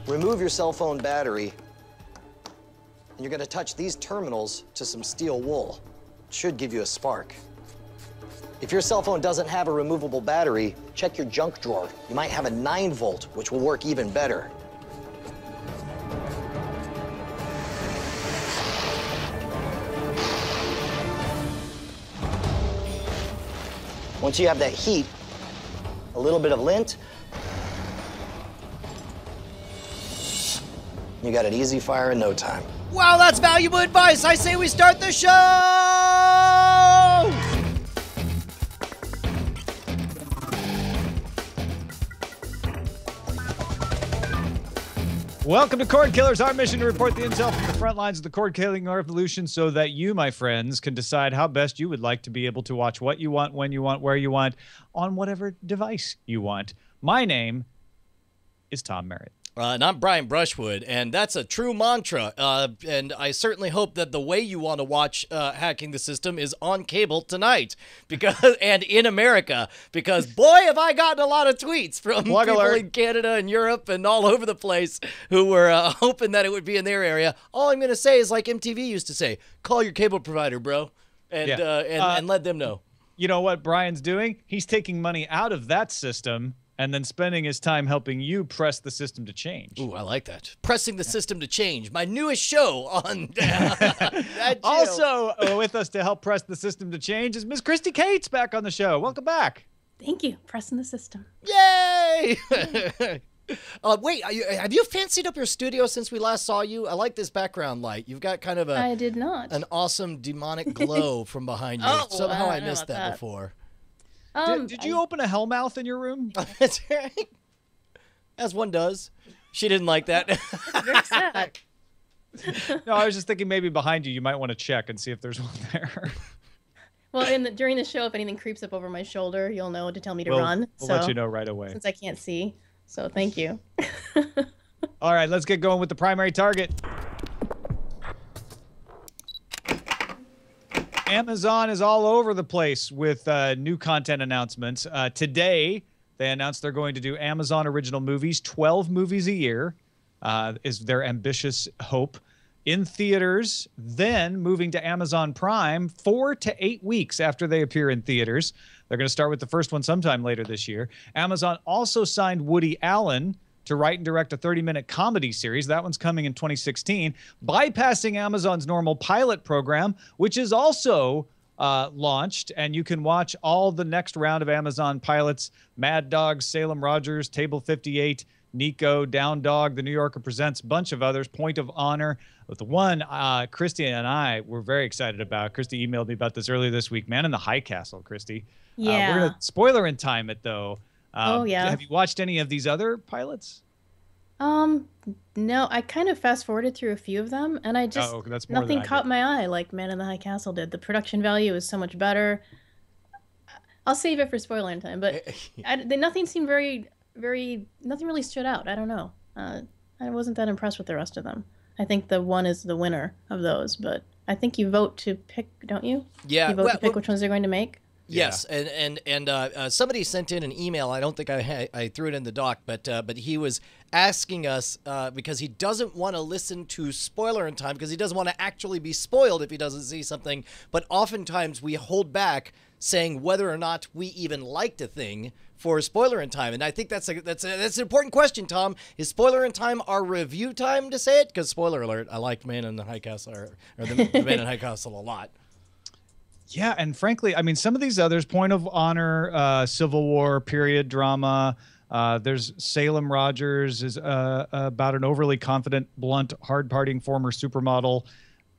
remove your cell phone battery, and you're gonna touch these terminals to some steel wool. It should give you a spark. If your cell phone doesn't have a removable battery, check your junk drawer. You might have a 9-volt, which will work even better. Once you have that heat, a little bit of lint, you got it easy fire in no time. Wow, that's valuable advice. I say we start the show! Welcome to Cordkillers, our mission to report the intel from the front lines of the cord-killing revolution so that you, my friends, can decide how best you would like to be able to watch what you want, when you want, where you want, on whatever device you want. My name is Tom Merritt. And I'm Brian Brushwood, and that's a true mantra. And I certainly hope that the way you want to watch Hacking the System is on cable tonight, and in America, because boy, have I gotten a lot of tweets from people in Canada and Europe and all over the place who were hoping that it would be in their area. All I'm going to say is like MTV used to say, call your cable provider, bro, and let them know. You know what Brian's doing? He's taking money out of that system and then spending his time helping you press the system to change. Ooh, I like that. Pressing the system to change. My newest show on that Also with us to help press the system to change is Miss Christy Cates back on the show. Welcome back. Thank you. Pressing the system. Yay! Wait, have you fancied up your studio since we last saw you? I like this background light. You've got kind of I did not. An awesome demonic glow from behind you. Somehow I missed that before. Did you open a hellmouth in your room? That's right. As one does. She didn't like that. Very sad. No, I was just thinking maybe behind you might want to check and see if there's one there. Well, during the show, if anything creeps up over my shoulder, you'll know to tell me to run. We'll let you know right away. Since I can't see. So thank you. All right, let's get going with the primary target. Amazon is all over the place with new content announcements. Today, they announced they're going to do Amazon original movies, 12 movies a year is their ambitious hope. In theaters, then moving to Amazon Prime 4 to 8 weeks after they appear in theaters. They're going to start with the first one sometime later this year. Amazon also signed Woody Allen to write and direct a 30-minute comedy series. That one's coming in 2016, bypassing Amazon's normal pilot program, which is also launched, and you can watch all the next round of Amazon pilots: Mad Dog, Salem Rogers, Table 58, Nico, Down Dog, The New Yorker Presents, a bunch of others, Point of Honor. But the one Christy and I were very excited about, Christy emailed me about this earlier this week, Man in the High Castle, Christy. Yeah. We're going to spoiler in time it, though. Oh, yeah. Have you watched any of these other pilots? No, I kind of fast forwarded through a few of them, and I just nothing caught my eye like Man in the High Castle did. The production value is so much better. I'll save it for spoiler in time, but nothing seemed nothing really stood out. I don't know. I wasn't that impressed with the rest of them. I think the one is the winner of those, but I think you vote to pick, don't you? Yeah. You vote to pick which ones they're going to make? Yes, and somebody sent in an email. I don't think I threw it in the doc, but he was asking us because he doesn't want to listen to spoiler in time because he doesn't want to actually be spoiled if he doesn't see something. But oftentimes we hold back saying whether or not we even liked a thing for spoiler in time, and I think that's an important question, Tom. Is spoiler in time our review time to say it? Because spoiler alert, I liked Man in the High Castle or the Man in the High Castle a lot. Yeah, and frankly, I mean, some of these others, Point of Honor, Civil War, period drama, there's Salem Rogers is about an overly confident, blunt, hard-partying former supermodel.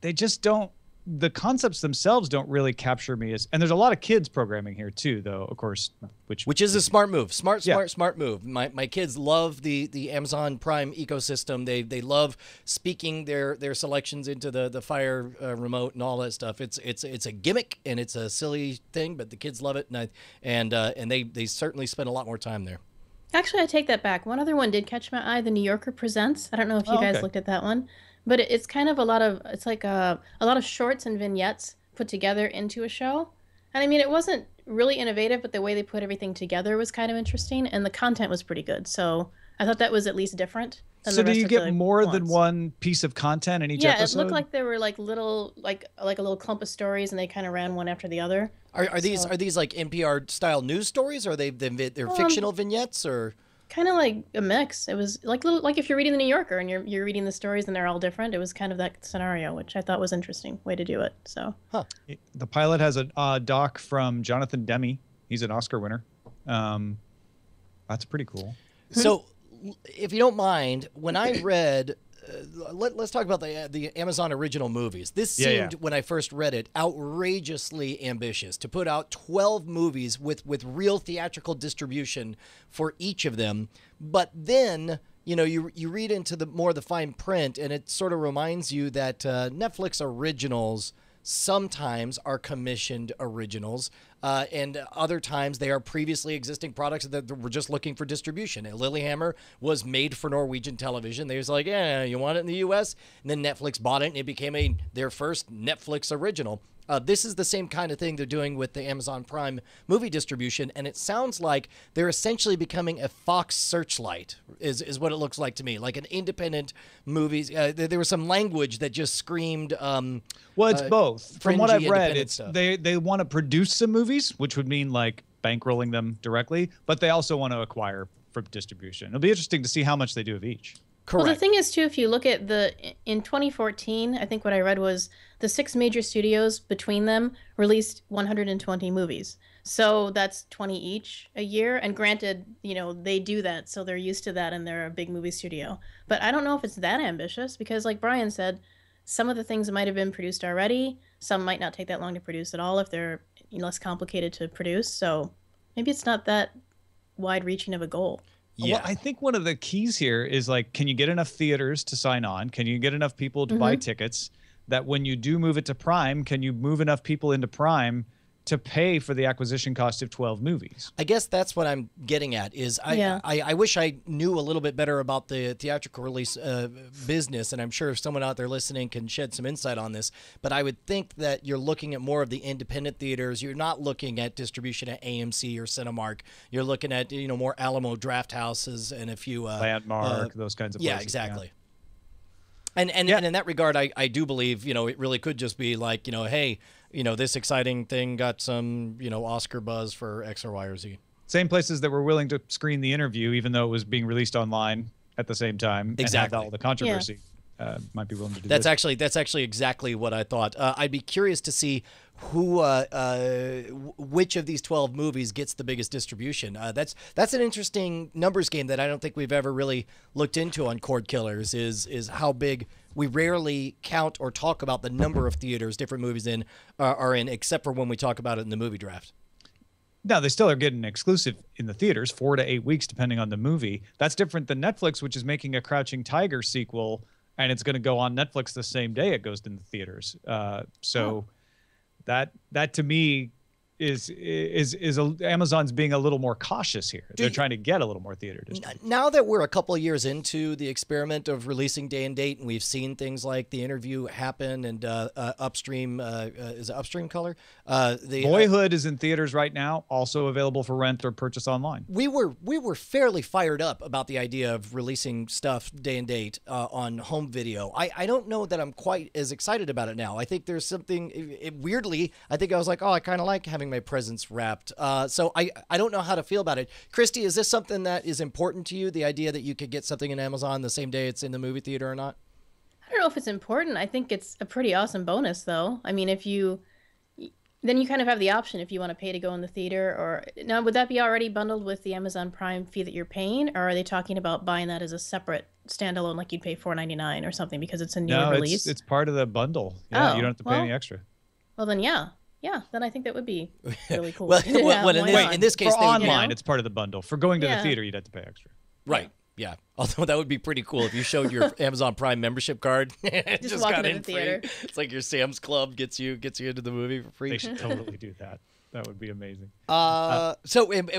They just don't, the concepts themselves don't really capture me. And there's a lot of kids programming here too, though, of course. Which is a smart move. Smart move. My kids love the Amazon Prime ecosystem. They love speaking their selections into the Fire remote and all that stuff. It's a gimmick and it's a silly thing, but the kids love it, and they certainly spend a lot more time there. Actually, I take that back. One other one did catch my eye, The New Yorker Presents. I don't know if you guys looked at that one, but it's kind of a lot of shorts and vignettes put together into a show. And I mean, it wasn't really innovative, but the way they put everything together was kind of interesting, and the content was pretty good. So I thought that was at least different. So do you get more than one piece of content in each episode? Yeah, it looked like there were like little, like a little clump of stories, and they kind of ran one after the other. Are these like NPR style news stories? Or are they're fictional vignettes, or kind of like a mix? It was like if you're reading the New Yorker and you're reading the stories and they're all different. It was kind of that scenario, which I thought was interesting way to do it. So the pilot has a doc from Jonathan Demme. He's an Oscar winner. That's pretty cool. So, if you don't mind, when I read, let's talk about the Amazon original movies. This seemed, when I first read it, outrageously ambitious to put out 12 movies with real theatrical distribution for each of them. But then, you read into the fine print, and it sort of reminds you that Netflix originals sometimes are commissioned originals, and other times they are previously existing products that were just looking for distribution. And Lilyhammer was made for Norwegian television. They was like, yeah, you want it in the U.S.? And then Netflix bought it, and it became their first Netflix original. This is the same kind of thing they're doing with the Amazon Prime movie distribution, and it sounds like they're essentially becoming a Fox Searchlight, is what it looks like to me, like an independent movies. There was some language that just screamed. Well, it's both. From what I've read, it's they want to produce some movies, which would mean like bankrolling them directly, but they also want to acquire for distribution. It'll be interesting to see how much they do of each. Correct. Well, the thing is, too, if you look at in 2014, I think what I read was the 6 major studios between them released 120 movies. So that's 20 each a year. And granted, they do that, so they're used to that, and they're a big movie studio. But I don't know if it's that ambitious, because like Brian said, some of the things might have been produced already. Some might not take that long to produce at all if they're less complicated to produce. So maybe it's not that wide-reaching of a goal. Yeah. Well, I think one of the keys here is like, can you get enough theaters to sign on? Can you get enough people to buy tickets that when you do move it to Prime, can you move enough people into Prime to pay for the acquisition cost of 12 movies? I guess that's what I'm getting at is I wish I knew a little bit better about the theatrical release business, and I'm sure if someone out there listening can shed some insight on this, but I would think that you're looking at more of the independent theaters. You're not looking at distribution at AMC or Cinemark. You're looking at, more Alamo Draft Houses and a few Landmark, those kinds of places. Yeah, exactly. Yeah. And in that regard, I do believe, it really could just be like, hey, this exciting thing got some, Oscar buzz for X or Y or Z. Same places that were willing to screen The Interview, even though it was being released online at the same time. Exactly. And had all the controversy. Might be willing to do that's actually exactly what I thought. I'd be curious to see which of these 12 movies gets the biggest distribution. That's an interesting numbers game that I don't think we've ever really looked into on Cordkillers. Is how big. We rarely count or talk about the number of theaters different movies are in, except for when we talk about it in the movie draft. No, they still are getting exclusive in the theaters, 4 to 8 weeks, depending on the movie. That's different than Netflix, which is making a Crouching Tiger sequel, and it's going to go on Netflix the same day it goes in the theaters. That to me is Amazon's being a little more cautious here. They're trying to get a little more theater distribution. Now that we're a couple of years into the experiment of releasing day and date, and we've seen things like The Interview happen, and Upstream is it Upstream Color? Boyhood is in theaters right now, also available for rent or purchase online. We were fairly fired up about the idea of releasing stuff day and date on home video. I don't know that I'm quite as excited about it now. I think there's something weirdly. I think I was like, I kind of like having my presents wrapped. So I don't know how to feel about it. Christy, is this something that is important to you? The idea that you could get something in Amazon the same day it's in the movie theater or not? I don't know if it's important. I think it's a pretty awesome bonus, though. I mean, then you kind of have the option if you want to pay to go in the theater, or now would that be already bundled with the Amazon Prime fee that you're paying, or are they talking about buying that as a separate standalone, like you'd pay $4.99 or something because it's a new release? It's part of the bundle. Yeah, you don't have to pay any extra. Well, then then I think that would be really cool. In this case, for online, it's part of the bundle. For going to the theater, you'd have to pay extra. Right. Yeah. Although that would be pretty cool if you showed your Amazon Prime membership card. just got in free. Theater. It's like your Sam's Club gets you into the movie for free. They should totally do that. That would be amazing. So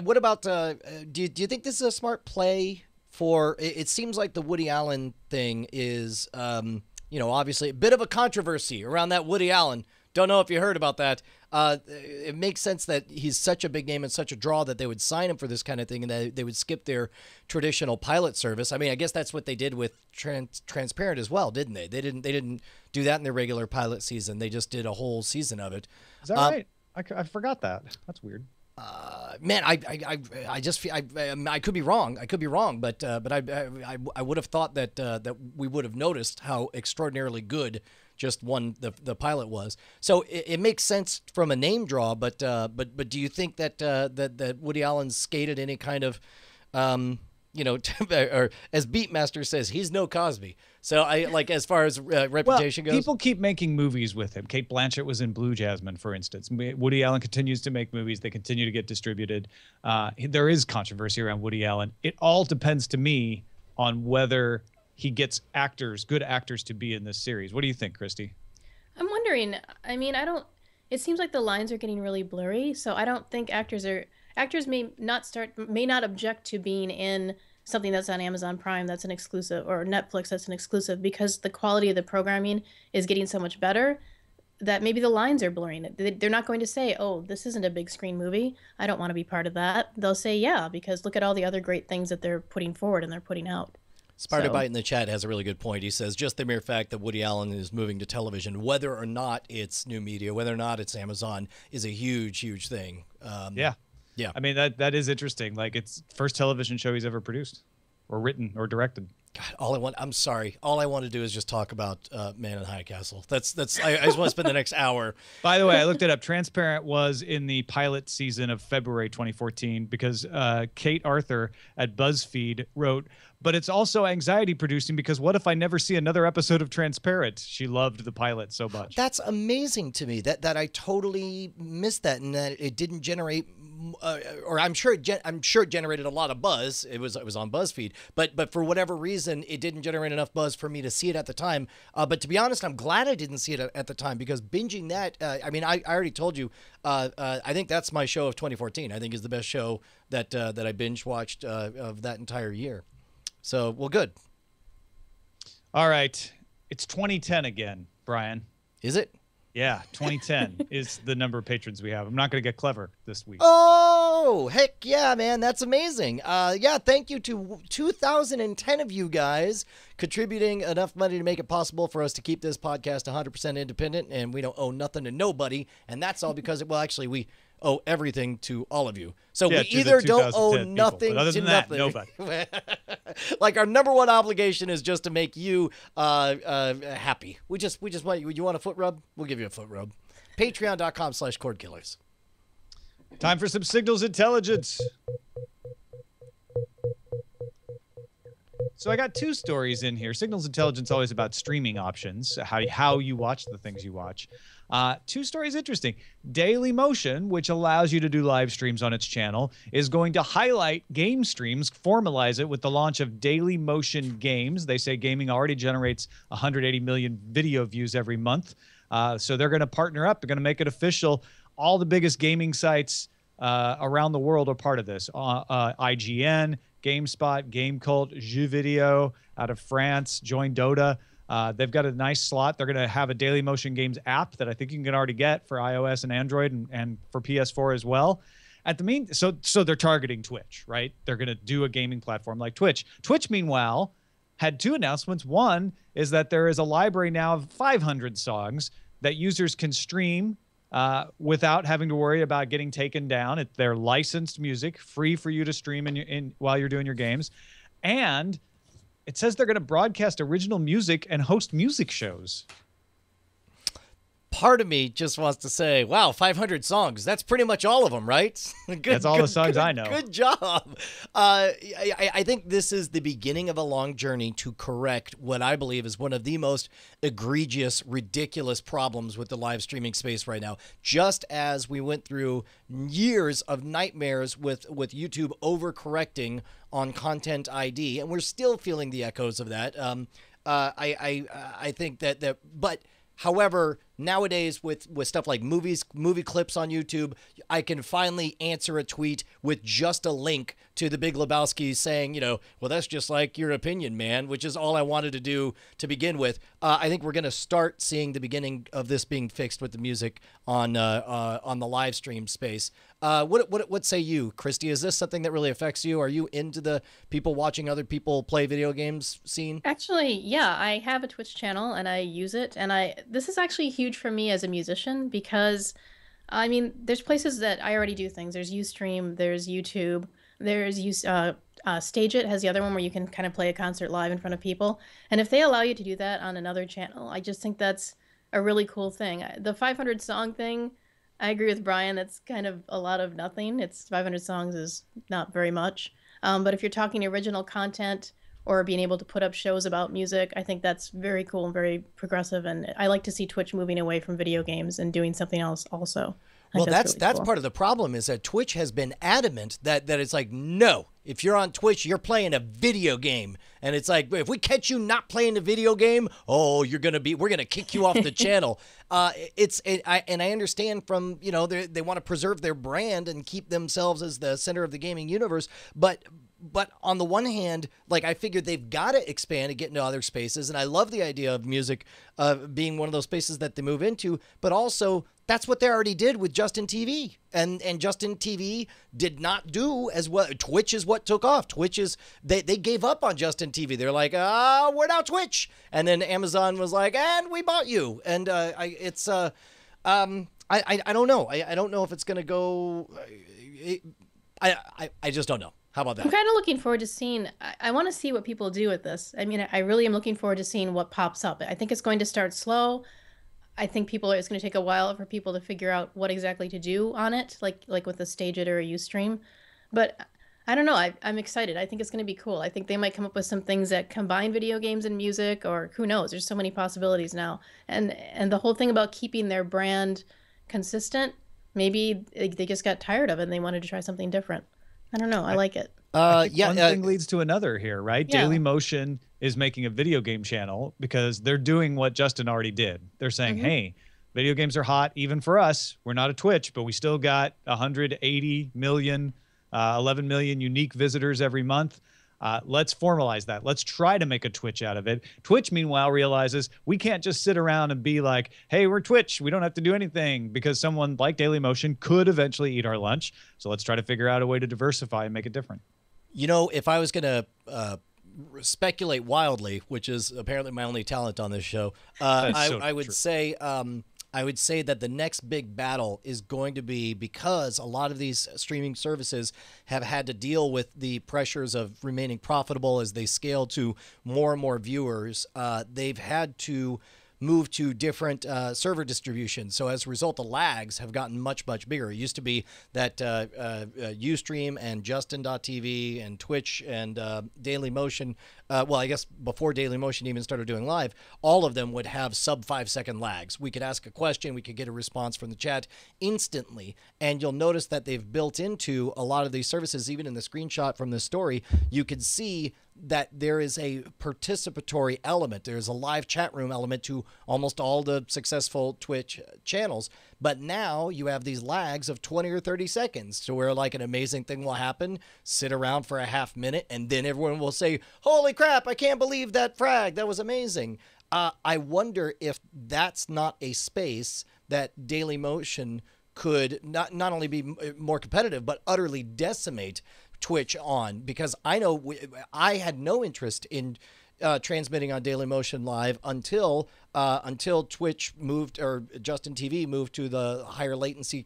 what about? Do you think this is a smart play for? It seems like the Woody Allen thing is, obviously a bit of a controversy around that Woody Allen. Don't know if you heard about that. it makes sense that he's such a big name and such a draw that they would sign him for this kind of thing, and they would skip their traditional pilot service. I mean, I guess that's what they did with Transparent as well, didn't they? They didn't do that in their regular pilot season. They just did a whole season of it. Is that right? I forgot that. That's weird. Man, I just feel I could be wrong. I could be wrong, but I would have thought that we would have noticed how extraordinarily good just the pilot was. So it makes sense from a name draw, but do you think that Woody Allen skated any kind of or as Beatmaster says, he's no Cosby. So as far as reputation goes, people keep making movies with him. Kate Blanchett was in Blue Jasmine, for instance. Woody Allen continues to make movies. They continue to get distributed. There is controversy around Woody Allen. It all depends to me on whether he gets good actors to be in this series. What do you think, Christy? I'm wondering. I mean, it seems like the lines are getting really blurry, so I don't think actors may not object to being in something that's on Amazon Prime that's an exclusive, or Netflix that's an exclusive, because the quality of the programming is getting so much better that maybe the lines are blurring. They're not going to say, oh, this isn't a big screen movie, I don't want to be part of that. They'll say, yeah, because look at all the other great things that they're putting forward and they're putting out. Spider-Bite in the chat has a really good point. He says, just the mere fact that Woody Allen is moving to television, whether or not it's new media, whether or not it's Amazon, is a huge, huge thing. Yeah. Yeah. I mean, that is interesting. Like, it's first television show he's ever produced or written or directed. God, I'm sorry. All I want to do is just talk about Man in the High Castle. I just want to spend the next hour. By the way, I looked it up. Transparent was in the pilot season of February 2014 because Kate Arthur at BuzzFeed wrote, but it's also anxiety producing because what if I never see another episode of Transparent? She loved the pilot so much. That's amazing to me that I totally missed that, and that it didn't generate or I'm sure it generated a lot of buzz. It was on BuzzFeed, but for whatever reason, it didn't generate enough buzz for me to see it at the time. But to be honest, I'm glad I didn't see it at the time, because binging that, I mean, I already told you, I think that's my show of 2014. I think is the best show that I binge watched of that entire year. So, well, good. All right, it's 2010 again, Brian. Is it? Yeah, 2010 is the number of patrons we have. I'm not going to get clever this week. Oh, heck yeah, man. That's amazing. Yeah, thank you to 2,010 of you guys contributing enough money to make it possible for us to keep this podcast 100% independent, and we don't owe nothing to nobody, and that's all because, well, actually, we owe everything to all of you. So yeah, we either don't owe nothing to nothing. Nobody. Like, our number one obligation is just to make you happy. We just want you want a foot rub? We'll give you a foot rub. Patreon.com/Cordkillers. Time for some Signals Intelligence. So I got two stories in here. Signals Intelligence always about streaming options, how you watch the things you watch. Two stories interesting. Dailymotion, which allows you to do live streams on its channel, is going to highlight game streams, formalize it with the launch of Dailymotion Games. They say gaming already generates 180 million video views every month. So they're going to partner up. They're going to make it official. All the biggest gaming sites around the world are part of this. IGN, GameSpot, GameCult, Jeux Video out of France, Join Dota. They've got a nice slot. They're going to have a Dailymotion Games app that I think you can already get for iOS and Android and for PS4 as well. So they're targeting Twitch, right? They're going to do a gaming platform like Twitch. Twitch, meanwhile, had two announcements. One is that there is a library now of 500 songs that users can stream without having to worry about getting taken down. They're licensed music, free for you to stream while you're doing your games. And it says they're going to broadcast original music and host music shows. Part of me just wants to say, wow, 500 songs. That's pretty much all of them, right? That's all the songs I know. Good job. I think this is the beginning of a long journey to correct what I believe is one of the most egregious, ridiculous problems with the live streaming space right now. Just as we went through years of nightmares with YouTube overcorrecting on content ID, and we're still feeling the echoes of that. I think that but however, nowadays with stuff like movie clips on YouTube, I can finally answer a tweet with just a link to The Big Lebowski saying, you know, well, that's just like your opinion, man, which is all I wanted to do to begin with. I think we're going to start seeing the beginning of this being fixed with the music on the live stream space. What say you, Christy? Is this something that really affects you? Are you into the people watching other people play video games scene? Actually, yeah, I have a Twitch channel and I use it, and this is actually huge for me as a musician because, I mean, there's places that I already do things. There's Ustream, there's YouTube, there's Stage It has the other one where you can kind of play a concert live in front of people, and if they allow you to do that on another channel, I just think that's a really cool thing. The 500 song thing, I agree with Brian. That's kind of a lot of nothing. It's 500 songs is not very much. But if you're talking original content or being able to put up shows about music, I think that's very cool and very progressive. And I like to see Twitch moving away from video games and doing something else also. Well, that's cool. Part of the problem is that Twitch has been adamant that it's like, no, if you're on Twitch, you're playing a video game. And it's like, if we catch you not playing a video game, oh, we're going to kick you off the channel. I understand from, you know, they want to preserve their brand and keep themselves as the center of the gaming universe. But on the one hand, like, I figured they've got to expand and get into other spaces. And I love the idea of music being one of those spaces that they move into. But also, that's what they already did with Justin TV. And Justin TV did not do as well. Twitch is what took off. Twitch is, they gave up on Justin TV. They're like, we're now Twitch. And then Amazon was like, and we bought you. And I don't know. I don't know if it's going to go. I just don't know. How about that? I'm kind of looking forward to seeing, I want to see what people do with this. I mean, I really am looking forward to seeing what pops up. I think it's going to start slow. I think it's going to take a while for people to figure out what exactly to do on it, like with a Stage It or a Ustream. But I don't know. I'm excited. I think it's going to be cool. I think they might come up with some things that combine video games and music, or who knows? There's so many possibilities now. And the whole thing about keeping their brand consistent, maybe they just got tired of it and they wanted to try something different. I don't know. I like it. One thing leads to another here, right? Yeah. Dailymotion is making a video game channel because they're doing what Justin already did. They're saying, hey, video games are hot even for us. We're not a Twitch, but we still got 180 million, 11 million unique visitors every month. Let's formalize that. Let's try to make a Twitch out of it. Twitch, meanwhile, realizes we can't just sit around and be like, hey, we're Twitch. We don't have to do anything, because someone like Dailymotion could eventually eat our lunch. So let's try to figure out a way to diversify and make it different. You know, if I was going to speculate wildly, which is apparently my only talent on this show, I would say that the next big battle is going to be, because a lot of these streaming services have had to deal with the pressures of remaining profitable as they scale to more and more viewers. They've had to move to different server distributions. So as a result, the lags have gotten much, much bigger. It used to be that Ustream and Justin.tv and Twitch and Dailymotion, well, I guess before Dailymotion even started doing live, all of them would have sub 5-second lags. We could ask a question, we could get a response from the chat instantly. And you'll notice that they've built into a lot of these services, even in the screenshot from this story, you can see that there is a participatory element. There's a live chat room element to almost all the successful Twitch channels. But now you have these lags of 20 or 30 seconds to where, like, an amazing thing will happen, sit around for a half minute, and then everyone will say, holy crap, I can't believe that frag. That was amazing. I wonder if that's not a space that Dailymotion could not only be more competitive, but utterly decimate Twitch on, because I know I had no interest in transmitting on Dailymotion Live until Twitch moved, or Justin TV moved to the higher latency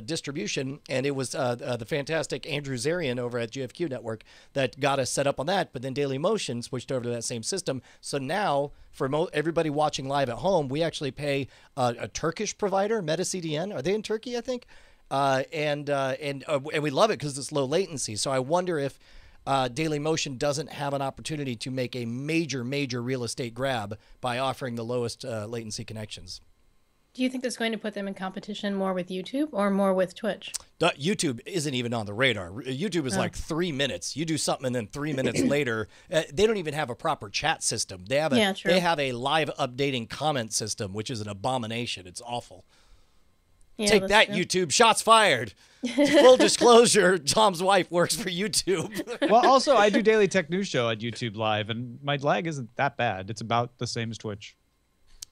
distribution, and it was the fantastic Andrew Zarian over at GFQ Network that got us set up on that. But then Dailymotion switched over to that same system. So now for everybody watching live at home, we actually pay a Turkish provider, MetaCDN. Are they in Turkey? I think. And we love it because it's low latency. So I wonder if Dailymotion doesn't have an opportunity to make a major real estate grab by offering the lowest latency connections. Do you think that's going to put them in competition more with YouTube or more with Twitch? YouTube isn't even on the radar. YouTube is like 3 minutes. You do something and then 3 minutes later, they don't even have a proper chat system. They have a live updating comment system, which is an abomination. It's awful. Yeah, take that, true. YouTube. Shots fired. Full disclosure, Tom's wife works for YouTube. Well, also, I do Daily Tech News Show on YouTube Live, and my lag isn't that bad. It's about the same as Twitch.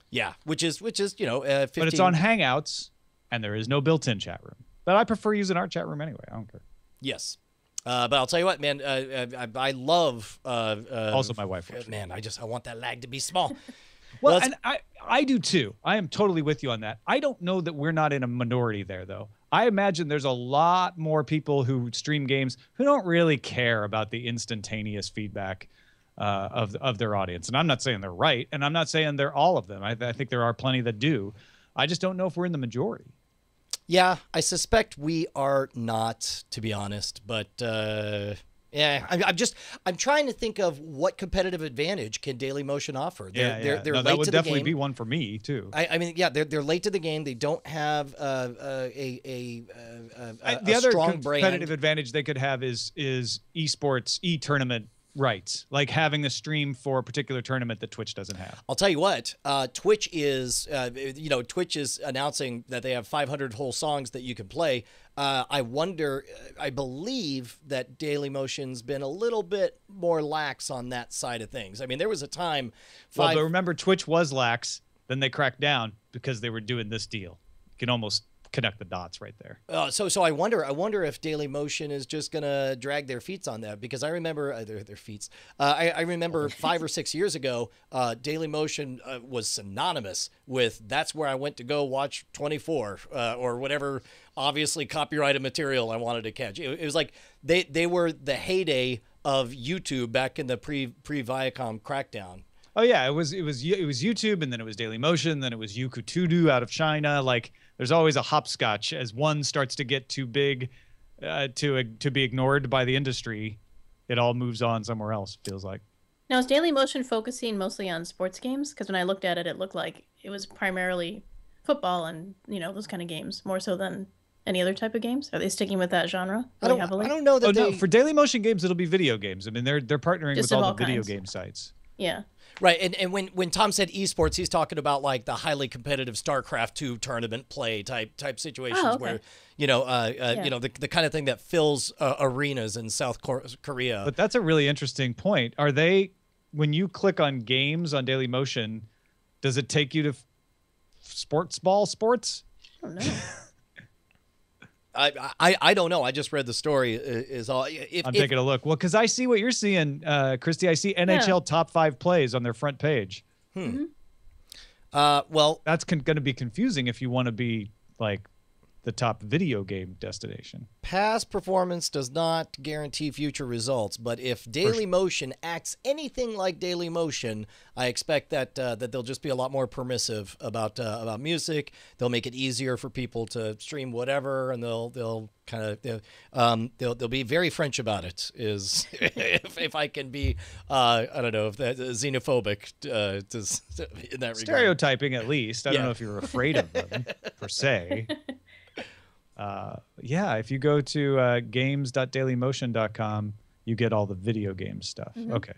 Yeah, which is 15... But it's on Hangouts, and there is no built-in chat room. But I prefer using our chat room anyway. I don't care. Yes. But I'll tell you what, man, I love... also, my wife. Man, I want that lag to be small. Well, and I do too. I am totally with you on that. I don't know that we're not in a minority there, though. I imagine there's a lot more people who stream games who don't really care about the instantaneous feedback of their audience. And I'm not saying they're right, and I'm not saying they're all of them. I think there are plenty that do. I just don't know if we're in the majority. Yeah, I suspect we are not, to be honest. But yeah, I'm trying to think of what competitive advantage can Dailymotion offer. They're late that would to definitely the game. Be one for me too. I mean, yeah, they're late to the game. They don't have a other strong competitive brand. advantage they could have is esports e-tournament rights, like having a stream for a particular tournament that Twitch doesn't have. I'll tell you what, Twitch is announcing that they have 500 whole songs that you can play. I believe that Dailymotion's been a little bit more lax on that side of things. I mean, there was a time. But remember, Twitch was lax. Then they cracked down because they were doing this deal. You can almost connect the dots right there. So I wonder if Dailymotion is just gonna drag their feet on that, because I remember their feet. I remember 5 or 6 years ago, Dailymotion was synonymous with that's where I went to go watch 24 or whatever obviously copyrighted material I wanted to catch. It was like they were the heyday of YouTube back in the pre-Viacom crackdown. Oh yeah, it was YouTube, and then it was Dailymotion, then it was Youku out of China. Like, there's always a hopscotch as one starts to get too big to be ignored by the industry. It all moves on somewhere else, feels like. Now, is Dailymotion focusing mostly on sports games? Because when I looked at it, it looked like it was primarily football and those kind of games, more so than any other type of games. Are they sticking with that genre really heavily? I don't know that. No, for Dailymotion games, it'll be video games. I mean, they're partnering with all the video game sites. Yeah. Right, and when Tom said esports, he's talking about like the highly competitive StarCraft 2 tournament play type situations where the kind of thing that fills arenas in South Korea. But that's a really interesting point. Are they, when you click on games on Dailymotion, does it take you to sports? I don't know. I don't know. I just read the story. Is all. I'm taking a look. Well, because I see what you're seeing, Christy. I see NHL top 5 plays on their front page. Well, that's going to be confusing if you want to be like the top video game destination. Past performance does not guarantee future results, but if Dailymotion acts anything like Dailymotion, I expect that they'll just be a lot more permissive about music. They'll make it easier for people to stream whatever, and they'll be very French about it. Is if I can be I don't know if that's xenophobic in that regard. Stereotyping at least. I don't know if you're afraid of them per se. If you go to games.dailymotion.com, you get all the video game stuff. Mm-hmm. Okay.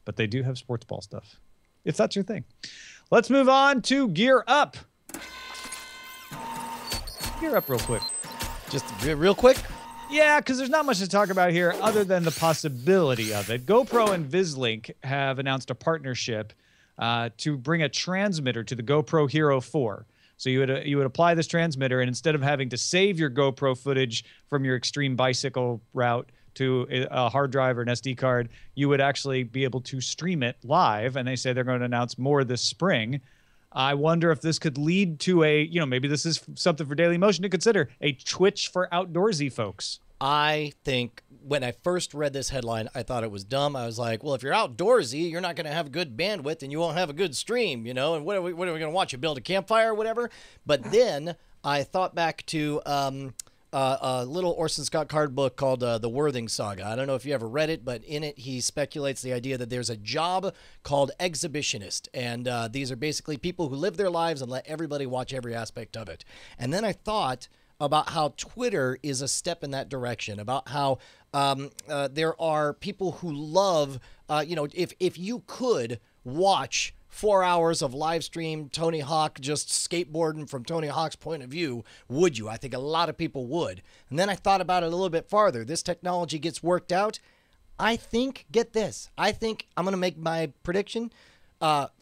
But they do have sports ball stuff, if that's your thing. Let's move on to Gear Up. Gear Up real quick. Just real quick? Yeah, because there's not much to talk about here other than the possibility of it. GoPro and Vislink have announced a partnership to bring a transmitter to the GoPro Hero 4. So you would apply this transmitter, and instead of having to save your GoPro footage from your extreme bicycle route to a hard drive or an SD card, you would actually be able to stream it live. And they say they're going to announce more this spring. I wonder if this could lead to maybe this is something for Dailymotion to consider, a Twitch for outdoorsy folks. I think when I first read this headline, I thought it was dumb. I was like, well, if you're outdoorsy, you're not going to have good bandwidth and you won't have a good stream, and what are we going to watch? You build a campfire or whatever? But then I thought back to a little Orson Scott Card book called The Worthing Saga. I don't know if you ever read it, but in it he speculates the idea that there's a job called exhibitionist, and these are basically people who live their lives and let everybody watch every aspect of it. And then I thought about how Twitter is a step in that direction, about how there are people who love, if you could watch 4 hours of live stream Tony Hawk just skateboarding from Tony Hawk's point of view, would you? I think a lot of people would. And then I thought about it a little bit farther. This technology gets worked out. I think, get this, I think I'm going to make my prediction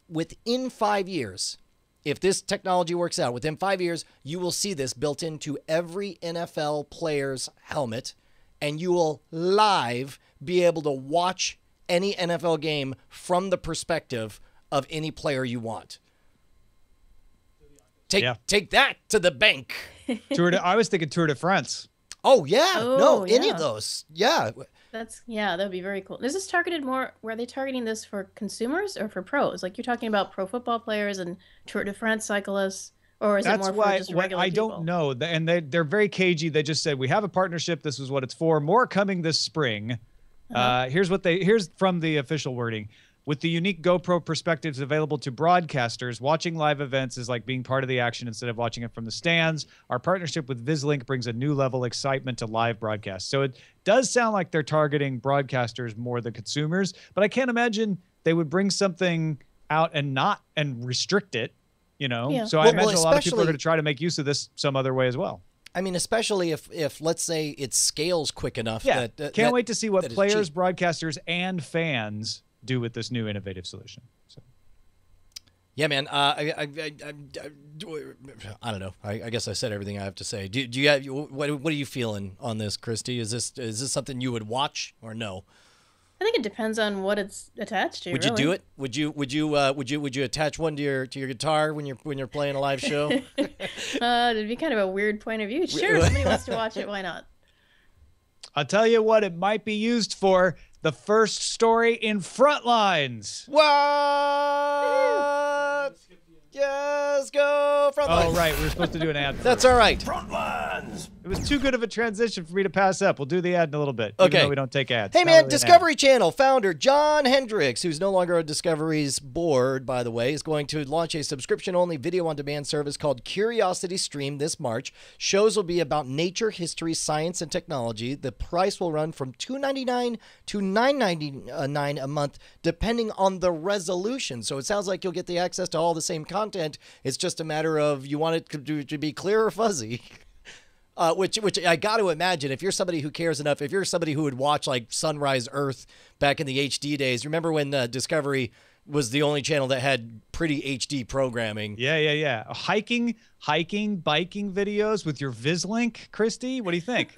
within 5 years. If this technology works out, within 5 years, you will see this built into every NFL player's helmet, and you will live be able to watch any NFL game from the perspective of any player you want. Take that to the bank. I was thinking Tour de France. Oh, yeah. Any of those. Yeah. That'd be very cool. Is this targeted more, were they targeting this for consumers or for pros? Like you're talking about pro football players and Tour de France cyclists, or is it more for just regular people? I don't know. And they're very cagey. They just said, we have a partnership. This is what it's for. More coming this spring. Here's from the official wording. With the unique GoPro perspectives available to broadcasters, watching live events is like being part of the action instead of watching it from the stands. Our partnership with Vislink brings a new level of excitement to live broadcasts. So it does sound like they're targeting broadcasters more than consumers, but I can't imagine they would bring something out and restrict it, Yeah. So I imagine a lot of people are going to try to make use of this some other way as well. I mean, especially if let's say it scales quick enough. Yeah. Can't wait to see what players, broadcasters, and fans do with this new innovative solution. So. Yeah, man. I don't know. I guess I said everything I have to say. Do you have what are you feeling on this, Christy? Is this something you would watch or no? I think it depends on what it's attached to. Would you do it? Would you attach one to your guitar when you're playing a live show? It'd be kind of a weird point of view. Sure, if somebody wants to watch it, why not? I'll tell you what it might be used for. The first story in Frontlines. What? Yes, go Frontlines. Oh, right. We were supposed to do an ad. That's all right. Frontlines. It was too good of a transition for me to pass up. We'll do the ad in a little bit. Okay. Even though we don't take ads. Hey, man, Discovery Channel founder John Hendricks, who's no longer on Discovery's board, by the way, is going to launch a subscription-only video-on-demand service called Curiosity Stream this March. Shows will be about nature, history, science, and technology. The price will run from $2.99 to $9.99 a month, depending on the resolution. So it sounds like you'll get the access to all the same content. It's just a matter of you want it to be clear or fuzzy. Which I got to imagine, if you're somebody who cares enough, if you're somebody who would watch like Sunrise Earth back in the HD days, remember when Discovery was the only channel that had pretty HD programming? Yeah. Hiking, biking videos with your Vislink, Christy. What do you think?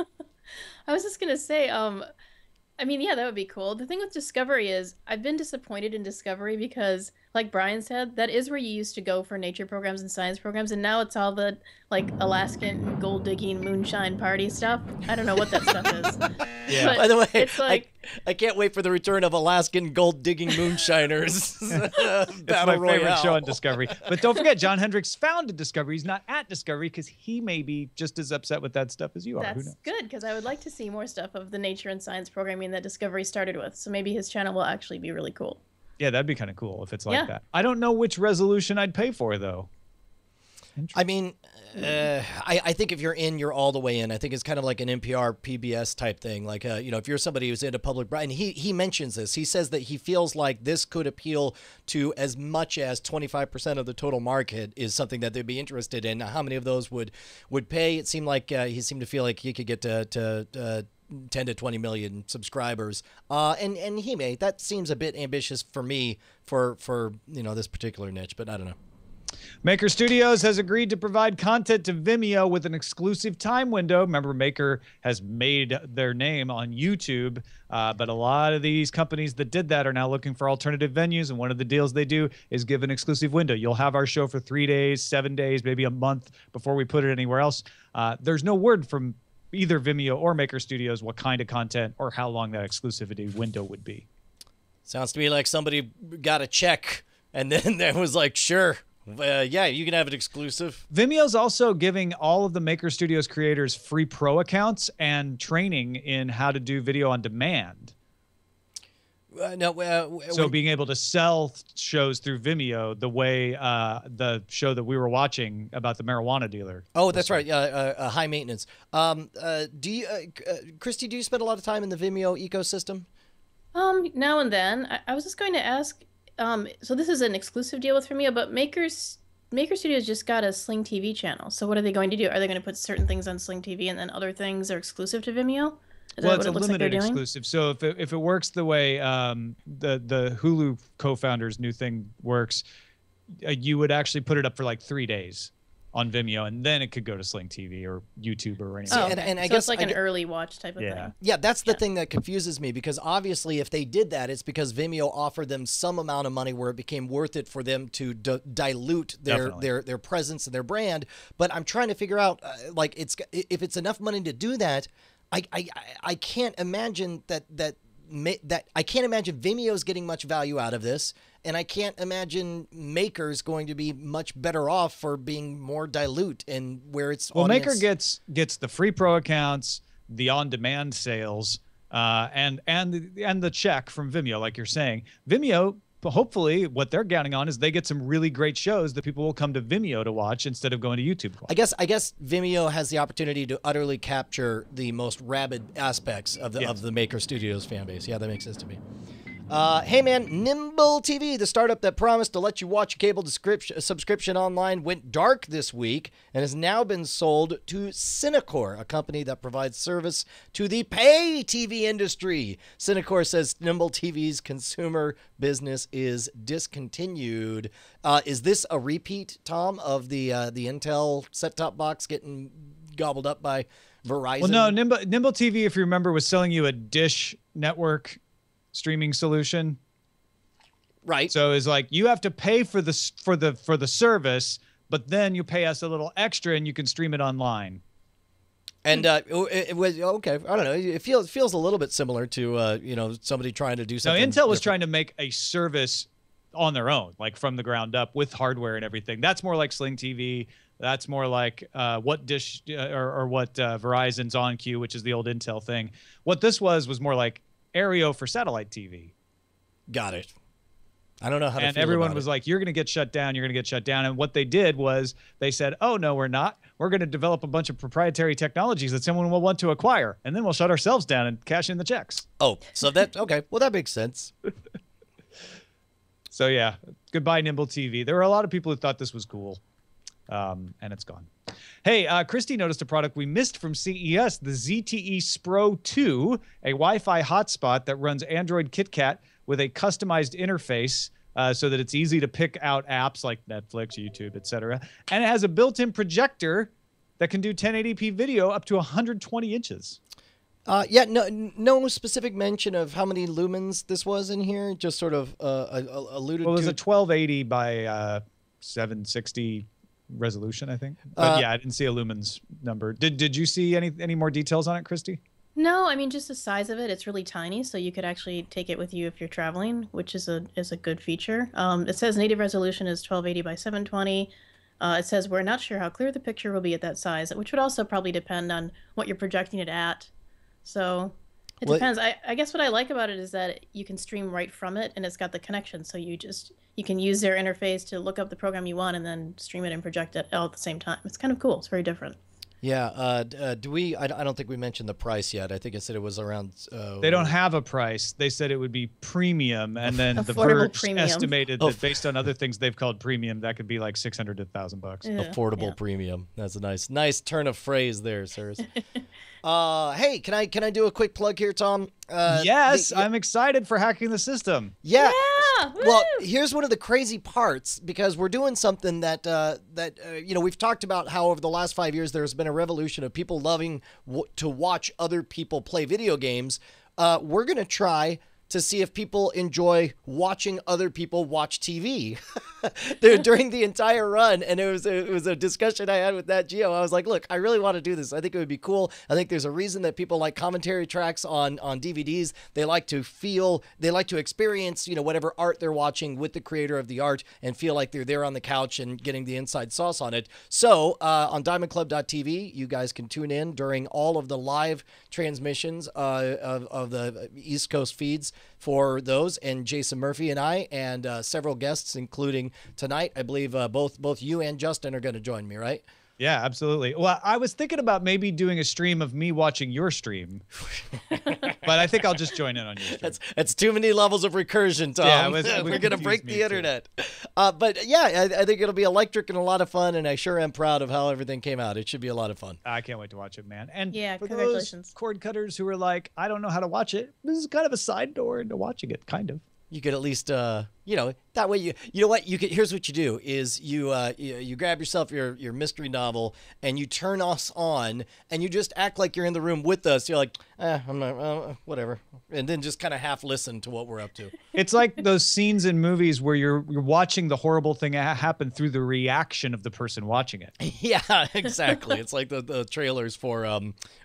I was just gonna say, I mean, yeah, that would be cool. The thing with Discovery is I've been disappointed in Discovery because, like Brian said, that is where you used to go for nature programs and science programs, and now it's all the, like, Alaskan gold-digging moonshine party stuff. I don't know what that stuff is. Yeah. But by the way, it's like, I can't wait for the return of Alaskan gold-digging moonshiners. It's my favorite show on Discovery. But don't forget, John Hendricks founded Discovery. He's not at Discovery because he may be just as upset with that stuff as you are. That's good, because I would like to see more stuff of the nature and science programming that Discovery started with. So maybe his channel will actually be really cool. Yeah, that'd be kind of cool if it's like that. I don't know which resolution I'd pay for, though. I mean, I think if you're in, you're all the way in. I think it's kind of like an NPR PBS type thing. Like, if you're somebody who's into public, and he mentions this, he says that he feels like this could appeal to as much as 25% of the total market is something that they'd be interested in. Now, how many of those would pay? It seemed like he seemed to feel like he could get to 10 to 20 million subscribers. And he may. That seems a bit ambitious for me for this particular niche, but I don't know. Maker Studios has agreed to provide content to Vimeo with an exclusive time window. Remember, Maker has made their name on YouTube, but a lot of these companies that did that are now looking for alternative venues, and one of the deals they do is give an exclusive window. You'll have our show for 3 days, 7 days, maybe a month before we put it anywhere else. There's no word from either Vimeo or Maker Studios what kind of content or how long that exclusivity window would be. Sounds to me like somebody got a check and then there was like, sure, Yeah, you can have it exclusive. Vimeo's also giving all of the Maker Studios creators free pro accounts and training in how to do video on demand. So being able to sell shows through Vimeo the way the show that we were watching about the marijuana dealer. Oh, that's right. High maintenance. Christy, do you spend a lot of time in the Vimeo ecosystem? Now and then. I was just going to ask, so this is an exclusive deal with Vimeo, but Maker Studios just got a Sling TV channel. So what are they going to do? Are they going to put certain things on Sling TV and then other things are exclusive to Vimeo? Well, it's a limited exclusive. So if it works the way the Hulu co-founder's new thing works, you would actually put it up for like 3 days on Vimeo, and then it could go to Sling TV or YouTube or anything. Oh, and I guess it's like an early watch type of thing. Yeah, that's the thing that confuses me, because obviously if they did that, it's because Vimeo offered them some amount of money where it became worth it for them to dilute their presence and their brand. But I'm trying to figure out, like, if it's enough money to do that. I can't imagine that I can't imagine Vimeo's getting much value out of this, and I can't imagine Maker's going to be much better off for being more dilute and where it's. Well, Maker gets the free pro accounts, the on-demand sales, and the check from Vimeo, like you're saying. Vimeo, hopefully, what they're counting on is they get some really great shows that people will come to Vimeo to watch instead of going to YouTube to watch. I guess Vimeo has the opportunity to utterly capture the most rabid aspects of the Maker Studios fan base. Yeah, that makes sense to me. Hey man, Nimble TV, the startup that promised to let you watch a cable subscription online, went dark this week and has now been sold to Cinecore, a company that provides service to the pay TV industry. Cinecore says Nimble TV's consumer business is discontinued. Is this a repeat, Tom, of the Intel set-top box getting gobbled up by Verizon? Well, no, Nimble TV, if you remember, was selling you a Dish network streaming solution, right? So it's like you have to pay for the service, but then you pay us a little extra and you can stream it online. And it was okay. I don't know. It feels a little bit similar to somebody trying to do something. Now, Intel was trying to make a service on their own, like from the ground up with hardware and everything. That's more like Sling TV. That's more like what Dish or what Verizon's OnQ, which is the old Intel thing. What this was more like Aereo for satellite TV. Got it. I don't know how to feel And everyone about was it. like, you're going to get shut down. You're going to get shut down. And what they did was they said, oh, no, we're not. We're going to develop a bunch of proprietary technologies that someone will want to acquire. And then we'll shut ourselves down and cash in the checks. Oh, so that, okay. Well, that makes sense. So, yeah, goodbye, Nimble TV. There were a lot of people who thought this was cool. And it's gone. Hey, Christy noticed a product we missed from CES, the ZTE Spro 2, a Wi-Fi hotspot that runs Android KitKat with a customized interface so that it's easy to pick out apps like Netflix, YouTube, etc. And it has a built-in projector that can do 1080p video up to 120 inches. Yeah, no specific mention of how many lumens this was in here. Just sort of alluded to. Well, it was a 1280 by 760 resolution, I think. But yeah, I didn't see a lumens number. Did you see any more details on it, Christy? No, I mean just the size of it. It's really tiny, so you could actually take it with you if you're traveling, which is a good feature. It says native resolution is 1280 by 720. It says we're not sure how clear the picture will be at that size, which would also probably depend on what you're projecting it at. So it depends. I guess what I like about it is that you can stream right from it, and it's got the connection, so you can use their interface to look up the program you want and then stream it and project it all at the same time. It's kind of cool. It's very different. Yeah. I don't think we mentioned the price yet. I think I said it was around. They don't have a price. They said it would be premium, and then The Verge estimated that based on other things they've called premium, that could be like $600 to $1,000. Yeah. Affordable premium. That's a nice turn of phrase there, sirs. Hey, can I do a quick plug here, Tom? Yes, I'm excited for hacking the system. Yeah. Well, here's one of the crazy parts, because we're doing something that we've talked about how over the last 5 years there's been a revolution of people loving to watch other people play video games. We're going to try to see if people enjoy watching other people watch TV during the entire run. And it was a discussion I had with Nat Geo. I was like, look, I really want to do this. I think it would be cool. I think there's a reason that people like commentary tracks on DVDs. They like to experience, whatever art they're watching with the creator of the art and feel like they're there on the couch and getting the inside sauce on it. So on diamondclub.tv, you guys can tune in during all of the live transmissions of the East Coast feeds for those, and Jason Murphy and I and several guests, including tonight. I believe both you and Justin are going to join me, right? Yeah, absolutely. Well, I was thinking about maybe doing a stream of me watching your stream, but I think I'll just join in on your stream. That's too many levels of recursion, Tom. Yeah, we're going to break the internet. But yeah, I think it'll be electric and a lot of fun, and I sure am proud of how everything came out. It should be a lot of fun. I can't wait to watch it, man. And yeah, for congratulations. those cord cutters who are like, I don't know how to watch it, this is kind of a side door into watching it, kind of. You could at least, that way you know what you could. Here's what you do: is you grab yourself your mystery novel and you turn us on and you just act like you're in the room with us. You're like, I'm not, whatever, and then just kind of half listen to what we're up to. It's like those scenes in movies where you're watching the horrible thing happen through the reaction of the person watching it. Yeah, exactly. It's like the trailers for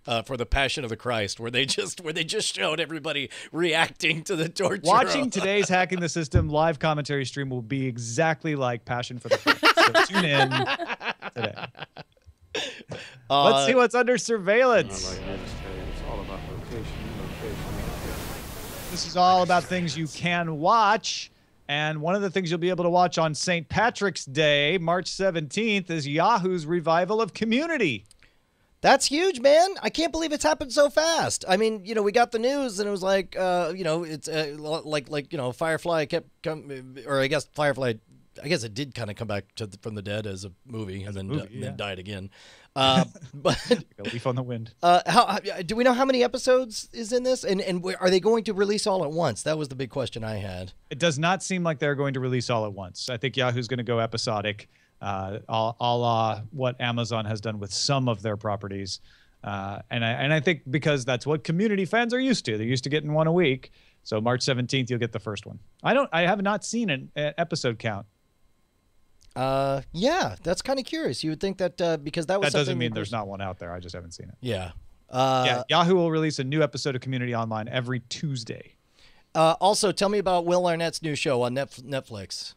the Passion of the Christ, where they just showed everybody reacting to the torture. Watching today's Hacking the System live commentary stream will be exactly like Passion for the Christ. So tune in today. Let's see what's under surveillance. This is all about things you can watch. And one of the things you'll be able to watch on St. Patrick's Day, March 17th, is Yahoo's revival of Community. That's huge, man. I can't believe it's happened so fast. I mean, we got the news and it was like, it's like Firefly kept coming, or I guess Firefly, I guess it did kind of come back from the dead as a movie and then died again. But a leaf on the wind. How do we know how many episodes is in this? And are they going to release all at once? That was the big question I had. It does not seem like they're going to release all at once. I think Yahoo's going to go episodic. A la what Amazon has done with some of their properties. And I think because that's what Community fans are used to. They're used to getting one a week. So March 17th, you'll get the first one. I have not seen an episode count. Yeah, that's kind of curious. You would think that because that doesn't mean there's not one out there. I just haven't seen it. Yeah. Yahoo will release a new episode of Community Online every Tuesday. Also, tell me about Will Arnett's new show on Netflix.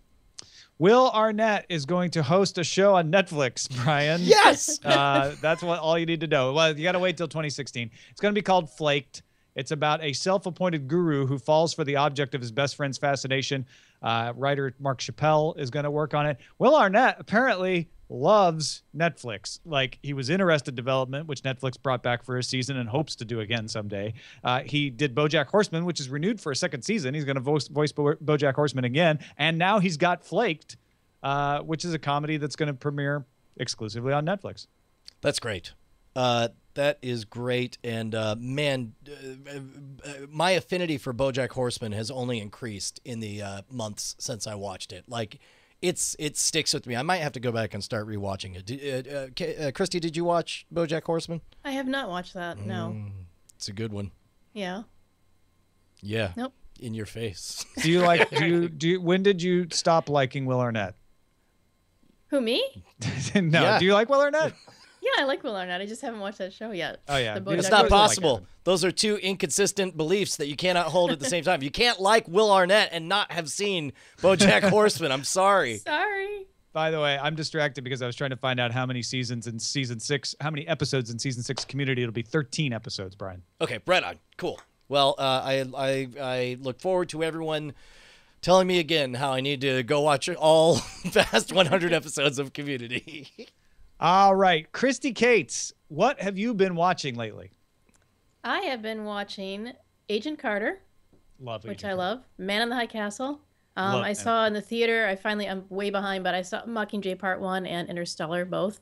Will Arnett is going to host a show on Netflix, Brian. Yes! That's all you need to know. Well, you got to wait till 2016. It's going to be called Flaked. It's about a self-appointed guru who falls for the object of his best friend's fascination. Writer Mark Chappelle is going to work on it. Will Arnett apparently loves Netflix. Like, he was in Arrested Development, which Netflix brought back for a season and hopes to do again someday. He did BoJack Horseman, which is renewed for a second season. He's going to voice BoJack Horseman again. And now he's got Flaked, which is a comedy that's going to premiere exclusively on Netflix. That's great. That is great. And man, my affinity for BoJack Horseman has only increased in the months since I watched it. Like, it sticks with me. I might have to go back and start rewatching it. Christy, did you watch BoJack Horseman? I have not watched that. No. It's a good one. Yeah. Yeah. Nope. In your face. Do you like? When did you stop liking Will Arnett? Who, me? No. Yeah. Do you like Will Arnett? Yeah, I like Will Arnett. I just haven't watched that show yet. Oh, yeah. It's not possible. Those are two inconsistent beliefs that you cannot hold at the same time. You can't like Will Arnett and not have seen BoJack Horseman. I'm sorry. Sorry. By the way, I'm distracted because I was trying to find out how many episodes in season 6 Community. It'll be 13 episodes, Brian. Okay, right on. Cool. Well, I look forward to everyone telling me again how I need to go watch all past 100 episodes of Community. All right. Christy Cates, what have you been watching lately? I have been watching Agent Carter. Which I love. Man in the High Castle. I saw in the theater, I'm way behind, but I saw Mockingjay Part 1 and Interstellar both.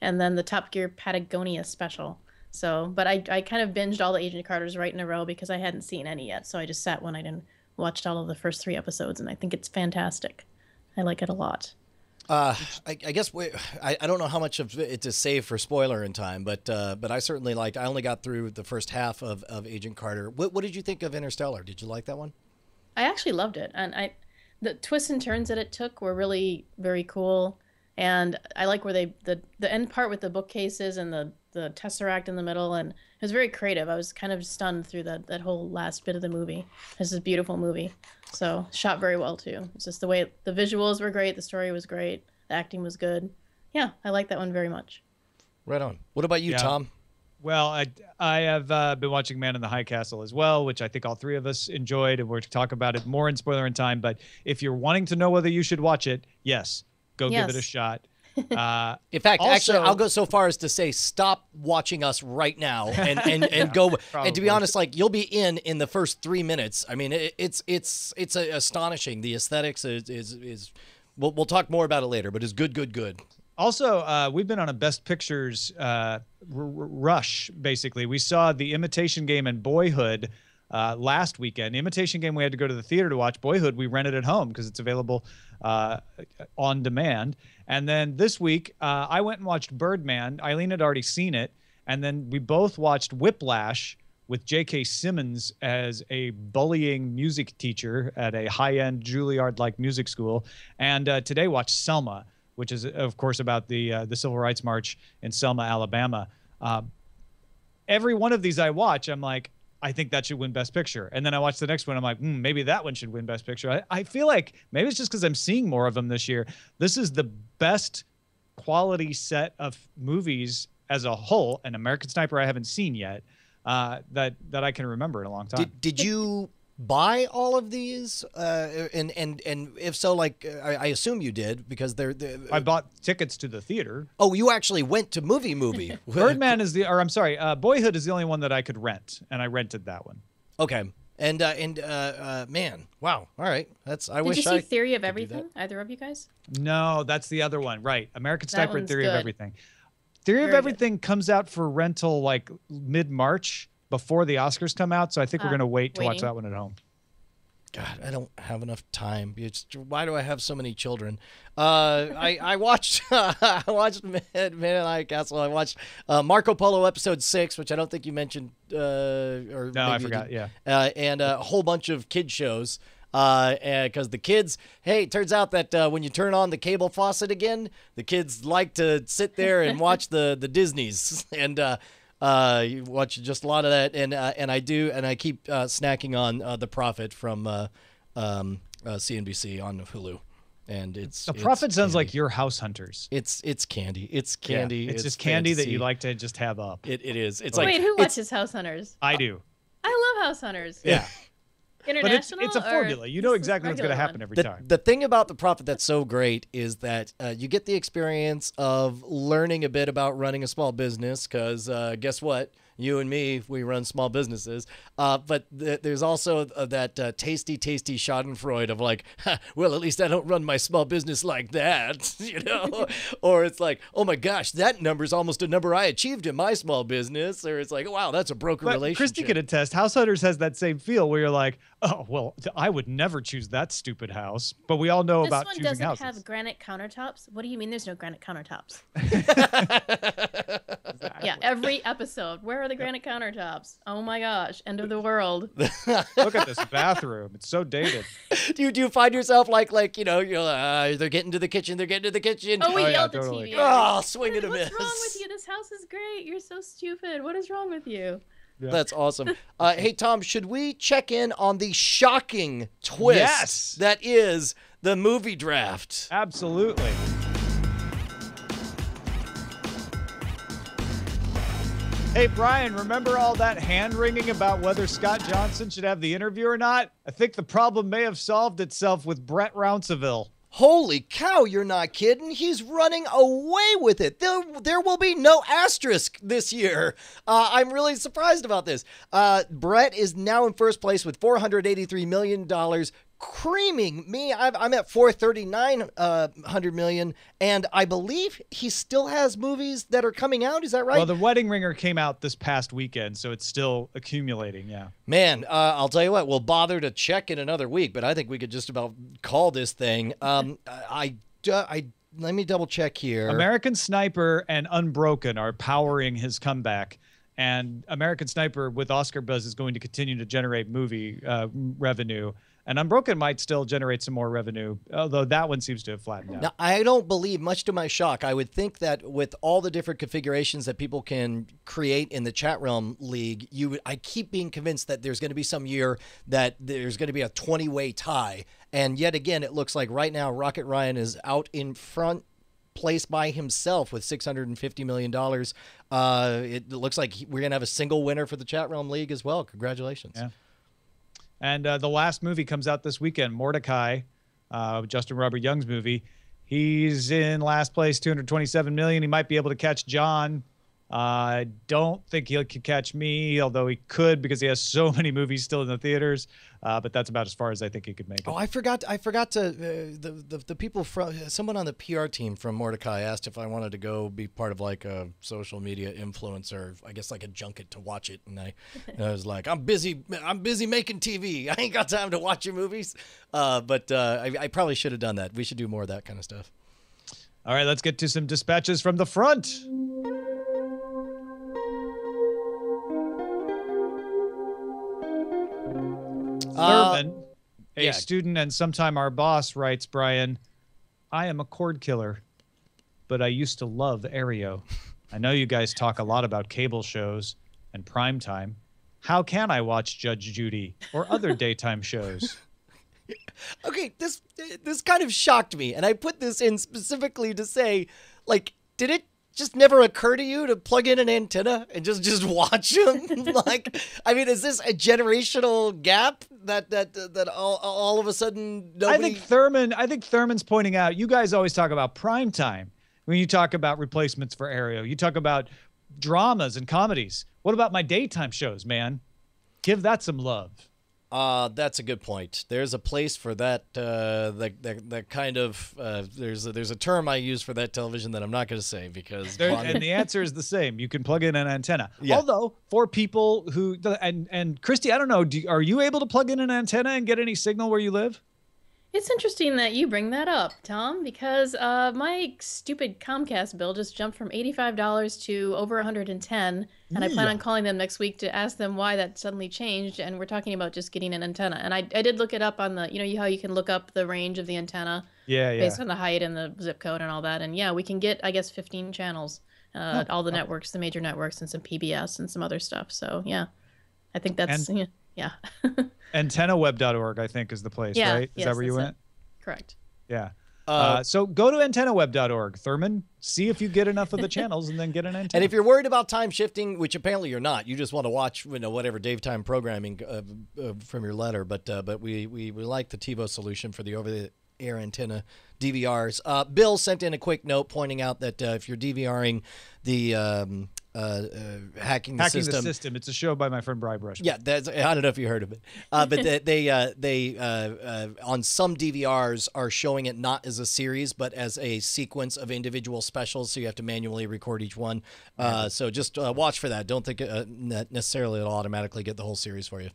And then the Top Gear Patagonia special. So, but I kind of binged all the Agent Carters right in a row because I hadn't seen any yet. So I just sat one night and watched all of the first 3 episodes, and I think it's fantastic. I like it a lot. I guess I don't know how much of it to save for spoiler in time, but I certainly liked. I only got through the first half of Agent Carter. What did you think of Interstellar? Did you like that one? I actually loved it, and the twists and turns that it took were really very cool, and I like where the end part with the bookcases and the tesseract in the middle, and it was very creative. I was kind of stunned through that whole last bit of the movie. It's a beautiful movie, so shot very well too. It's just the way the visuals were great, the story was great, the acting was good. Yeah, I like that one very much. Right on. What about you, Tom? Well, I have been watching Man in the High Castle as well, which I think all three of us enjoyed, and we're to talk about it more in spoiler in time. But if you're wanting to know whether you should watch it, yes, go give it a shot. In fact, actually, I'll go so far as to say, stop watching us right now and go. Probably. And to be honest, like you'll be in the first 3 minutes. I mean, it's astonishing. The aesthetics is we'll talk more about it later, but it's good. Also, we've been on a Best Pictures rush, basically. We saw The Imitation Game and Boyhood last weekend. The Imitation Game we had to go to the theater to watch. Boyhood we rented at home because it's available on demand. And then this week, I went and watched Birdman. Eileen had already seen it. And then we both watched Whiplash with J.K. Simmons as a bullying music teacher at a high-end Juilliard-like music school. And today watched Selma, which is, of course, about the Civil Rights March in Selma, Alabama. Every one of these I watch, I'm like, I think that should win Best Picture. And then I watch the next one, I'm like, maybe that one should win Best Picture. I feel like maybe it's just because I'm seeing more of them this year. This is the best quality set of movies as a whole, and American Sniper I haven't seen yet, that I can remember in a long time. Did you buy all of these? And if so, like I assume you did because they're I bought tickets to the theater. Oh, you actually went to movie. Birdman is Boyhood is the only one that I could rent, and I rented that one. Okay. And man, wow. All right. Did you see Theory of Everything? Either of you guys? No, that's the other one. Right. American Sniper and Theory of Everything. Very of Everything comes out for rental like mid-March before the Oscars come out, so I think we're going to wait to watch that one at home. God, I don't have enough time. Why do I have so many children? I watched I watched Man in the High Castle. I watched Marco Polo episode 6, which I don't think you mentioned. Or no, I forgot. Yeah, and a whole bunch of kid shows. Because the kids, it turns out that when you turn on the cable faucet again, the kids like to sit there and watch the Disneys, and you watch just a lot of that, and I keep snacking on The Prophet from CNBC on Hulu, and The Prophet sounds like your House Hunters. It's candy. It's candy. Yeah, it's just candy fantasy that you like to just have up. It is. It's Wait, who watches House Hunters? I do. I love House Hunters. Yeah. International, but it's a formula. You know exactly what's going to happen every time. The thing about The Prophet that's so great is that you get the experience of learning a bit about running a small business because guess what? You and me, we run small businesses. But there's also that tasty schadenfreude of like, well, at least I don't run my small business like that, you know? Or it's like, oh my gosh, that number's almost a number I achieved in my small business. Or it's like, wow, that's a broken relationship. Christy can attest. House Hunters has that same feel where you're like, oh, well, I would never choose that stupid house. But we all know about choosing houses. This one doesn't have granite countertops. What do you mean there's no granite countertops? Exactly. Yeah, every episode. Where are the granite countertops? Oh my gosh, end of the world. Look at this bathroom. It's so dated. Do you find yourself like they're getting to the kitchen, Oh, we yelled at the TV. Oh, swing and a miss. What's wrong with you? This house is great. You're so stupid. What is wrong with you? Yeah. That's awesome. Hey, Tom, should we check in on the shocking twist that is the movie draft? Absolutely. Hey, Brian, remember all that hand-wringing about whether Scott Johnson should have the interview or not? I think the problem may have solved itself with Brett Rounceville. Holy cow, you're not kidding. He's running away with it. There will be no asterisk this year. I'm really surprised about this. Brett is now in first place with $483 million, creaming me. I'm at $439 million, and I believe he still has movies that are coming out. Is that right? Well, The Wedding Ringer came out this past weekend, so it's still accumulating, yeah. Man, I'll tell you what, we'll bother to check in another week, but I think we could just about call this thing. I let me double check here. American Sniper and Unbroken are powering his comeback. And American Sniper with Oscar buzz is going to continue to generate movie revenue. And Unbroken might still generate some more revenue, although that one seems to have flattened out. Now, I don't believe, much to my shock, I would think that with all the different configurations that people can create in the Chat Realm League, I keep being convinced that there's going to be some year that there's going to be a 20-way tie. And yet again, it looks like right now Rocket Ryan is out in front place by himself with $650 million. It looks like we're going to have a single winner for the Chat Realm League as well. Congratulations. Yeah. And the last movie comes out this weekend, Mordecai, Justin Robert Young's movie. He's in last place, $227 million. He might be able to catch John. I don't think he could catch me, although he could because he has so many movies still in the theaters. But that's about as far as I think he could make it. Oh, I forgot to the people from someone on the PR team from Mordecai asked if I wanted to go be part of like a social media influencer, I guess like a junket to watch it, and I was like, I'm busy making TV. I ain't got time to watch your movies. But I probably should have done that. We should do more of that kind of stuff. All right, let's get to some dispatches from the front. Thurman, a student and sometime our boss, writes, Brian, I am a cord killer, but I used to love Aereo. I know you guys talk a lot about cable shows and primetime. How can I watch Judge Judy or other daytime shows? Okay, this kind of shocked me, and I put this in specifically to say, like, did it just never occur to you to plug in an antenna and just watch them? Like, I mean, is this a generational gap that all of a sudden nobody... I think Thurman's pointing out, you guys always talk about prime time when you talk about replacements for Aereo. You talk about dramas and comedies. What about my daytime shows, man? Give that some love. That's a good point. There's a place for that. That kind of there's a term I use for that television that I'm not going to say because and the answer is the same. You can plug in an antenna. Yeah. Although for people who and Christy, I don't know, are you able to plug in an antenna and get any signal where you live? It's interesting that you bring that up, Tom, because my stupid Comcast bill just jumped from $85 to over $110, and I plan on calling them next week to ask them why that suddenly changed, and we're talking about just getting an antenna. And I did look it up on the, how you can look up the range of the antenna based on the height and the zip code and all that. And yeah, we can get, I guess, 15 channels, all the networks, the major networks, and some PBS and some other stuff. So yeah, I think that's... AntennaWeb.org, I think, is the place, right? Is that where you went? Correct. Yeah. So go to AntennaWeb.org, Thurman. See if you get enough of the channels and then get an antenna. And if you're worried about time shifting, which apparently you're not, you just want to watch whatever Dave Time programming from your letter. But we like the TiVo solution for the over-the-air antenna DVRs. Bill sent in a quick note pointing out that if you're DVRing the Hacking the System. It's a show by my friend Bri Brush. Yeah, I don't know if you heard of it, but they on some DVRs are showing it not as a series, but as a sequence of individual specials. So you have to manually record each one. So just watch for that. Don't think that necessarily it'll automatically get the whole series for you.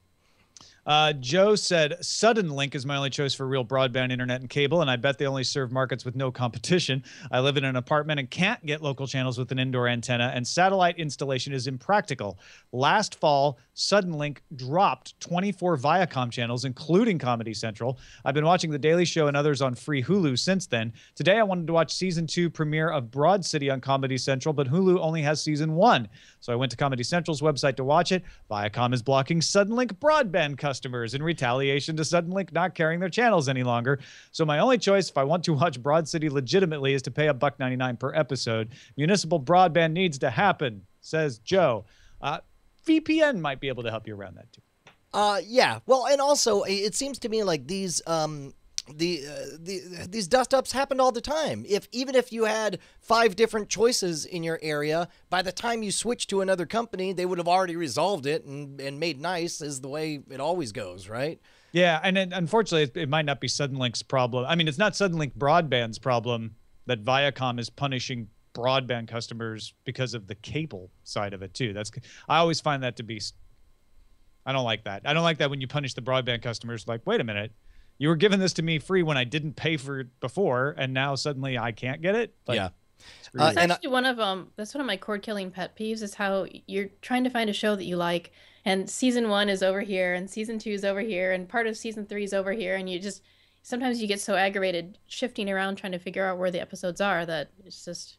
Joe said, Sudden Link is my only choice for real broadband internet and cable, and I bet they only serve markets with no competition. I live in an apartment and can't get local channels with an indoor antenna, and satellite installation is impractical. Last fall, Sudden Link dropped 24 Viacom channels, including Comedy Central. I've been watching The Daily Show and others on free Hulu since then. Today, I wanted to watch Season 2 premiere of Broad City on Comedy Central, but Hulu only has Season 1. So I went to Comedy Central's website to watch it. Viacom is blocking Suddenlink broadband customers in retaliation to Suddenlink not carrying their channels any longer. So my only choice if I want to watch Broad City legitimately is to pay $1.99 per episode. Municipal broadband needs to happen, says Joe. VPN might be able to help you around that too. Yeah. Well, and also it seems to me like these dust-ups happened all the time. Even if you had 5 different choices in your area, by the time you switch to another company, they would have already resolved it and made nice, is the way it always goes, right? Yeah, and unfortunately, it might not be Suddenlink's problem. I mean, it's not Suddenlink Broadband's problem that Viacom is punishing broadband customers because of the cable side of it too. I always find that to be... I don't like that. I don't like that when you punish the broadband customers. Like, wait a minute. you were giving this to me free when I didn't pay for it before, and now suddenly I can't get it. Like, yeah. That's actually one of that's one of my cord killing pet peeves is how you're trying to find a show that you like, and season 1 is over here, and season 2 is over here, and part of season 3 is over here, and you just sometimes you get so aggravated shifting around trying to figure out where the episodes are that it's just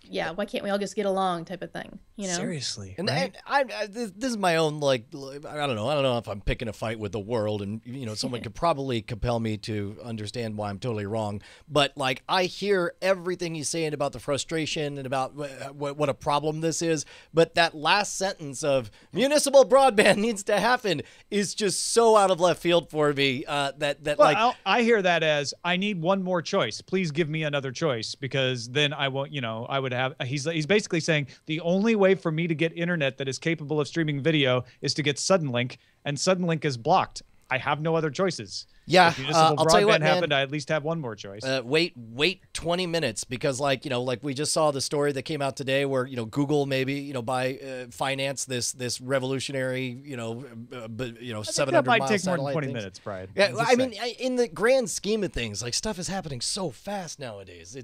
yeah, why can't we all just get along type of thing, you know? Seriously. And right? this is my own, like, I don't know if I'm picking a fight with the world, and, you know, someone could probably compel me to understand why I'm totally wrong. But, like, I hear everything he's saying about the frustration and about what a problem this is. But that last sentence of municipal broadband needs to happen is just so out of left field for me I hear that as I need one more choice. Please give me another choice, because then I won't, you know, I would have. He's basically saying the only way for me to get internet that is capable of streaming video is to get Suddenlink, and Suddenlink is blocked. I have no other choices. Yeah, if municipal I'll tell you what, man, happened, I at least have one more choice. Wait 20 minutes, because, like, you know, like we just saw the story that came out today where, you know, Google maybe, you know, finance this revolutionary, you know, 700 that might mile take more than 20 things. minutes, Brian. Yeah, I mean, in the grand scheme of things, like, stuff is happening so fast nowadays.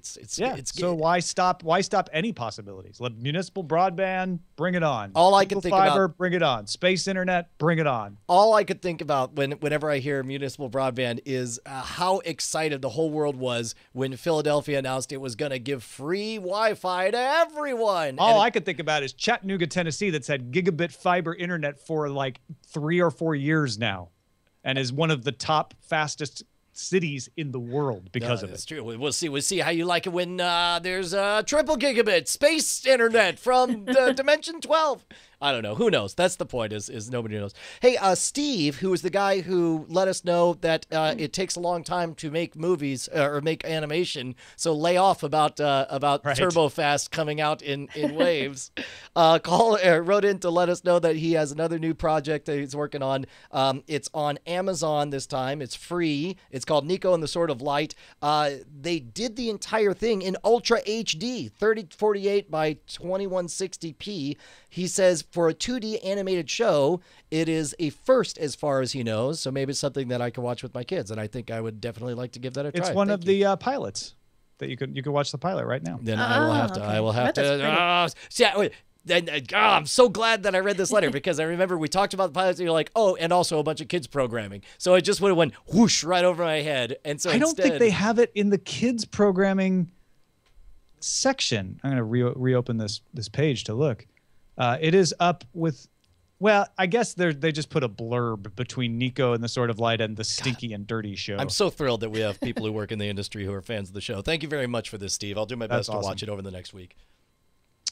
So why stop any possibilities? Let municipal broadband, bring it on. All I can think fiber, about, bring it on. Space internet, bring it on. All I could think about whenever I hear municipal broadband is how excited the whole world was when Philadelphia announced it was going to give free Wi-Fi to everyone. All I could think about is Chattanooga, Tennessee, that's had gigabit fiber internet for like 3 or 4 years now, and is one of the top fastest cities in the world because of it. That's true. We'll see how you like it when there's triple gigabit space internet from Dimension 12. I don't know. Who knows? That's the point, is nobody knows. Hey, Steve, who is the guy who let us know that it takes a long time to make movies or make animation, so lay off about right. Turbofast coming out in waves. Wrote in to let us know that he has another new project that he's working on. It's on Amazon this time. It's free. It's called Nico and the Sword of Light. They did the entire thing in Ultra HD, 3048 by 2160p. He says for a 2D animated show, it is a first as far as he knows. So maybe it's something that I can watch with my kids, and I think I would definitely like to give that a try. It's one of the pilots that you can watch the pilot right now. Then I will have to. I'm so glad that I read this letter, because I remember we talked about the pilots and you're like, oh, and also a bunch of kids programming. So it just would have went whoosh right over my head. And so I don't think they have it in the kids programming section. I'm going to reopen this page to look. It is up with, well, I guess they just put a blurb between Nico and the Sword of Light and the Stinky and Dirty Show. I'm so thrilled that we have people who work in the industry who are fans of the show. Thank you very much for this, Steve. I'll do my best to watch it over the next week.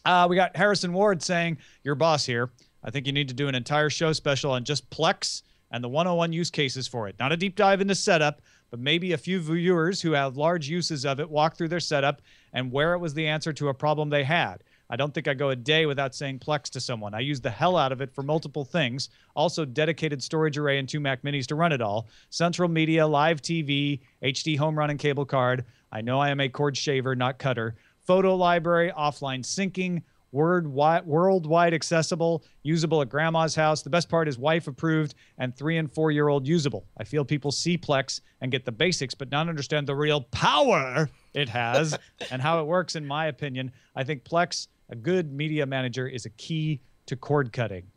We got Harrison Ward saying, your boss here, I think you need to do an entire show special on just Plex and the 101 use cases for it. Not a deep dive into setup, but maybe a few viewers who have large uses of it walk through their setup and where it was the answer to a problem they had. I don't think I go a day without saying Plex to someone. I use the hell out of it for multiple things. Also, dedicated storage array and 2 Mac Minis to run it all. Central media, live TV, HD home run and cable card. I know I am a cord shaver, not cutter. Photo library, offline syncing, worldwide accessible, usable at grandma's house. The best part is wife approved and 3- and 4-year-old usable. I feel people see Plex and get the basics, but not understand the real power it has and how it works, in my opinion. I think Plex, a good media manager, is a key to cord cutting.